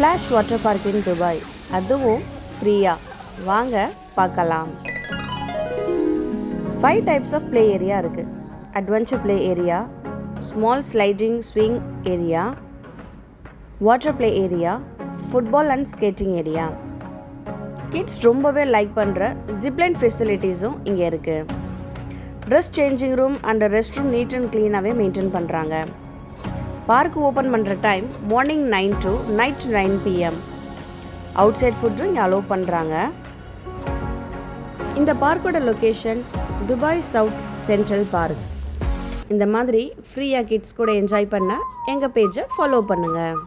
Splash water park in Dubai, அதுவும் ஃப்ரீயா. வாங்க பார்க்கலாம். 5 டைப்ஸ் ஆஃப் ப்ளே ஏரியா இருக்குது. Adventure play area, small sliding swing area, water play area, football and skating area. Kids ரொம்பவே like பண்ணுற zipline ஃபெசிலிட்டிஸும் இங்கே இருக்குது. Dress changing room and rest room neat and க்ளீனாகவே மெயின்டைன் பண்ணுறாங்க. பார்க் ஓப்பன் பண்ணுற time morning 9 to night 9 PM. Outside ஃபுட்டும் இங்கே அலோவ் பண்ணுறாங்க. இந்த பார்க்கோட location Dubai south central park. இந்த மாதிரி ஃப்ரீயாக கிட்ஸ் கூட என்ஜாய் பண்ண எங்கள் பேஜை ஃபாலோ பண்ணுங்கள்.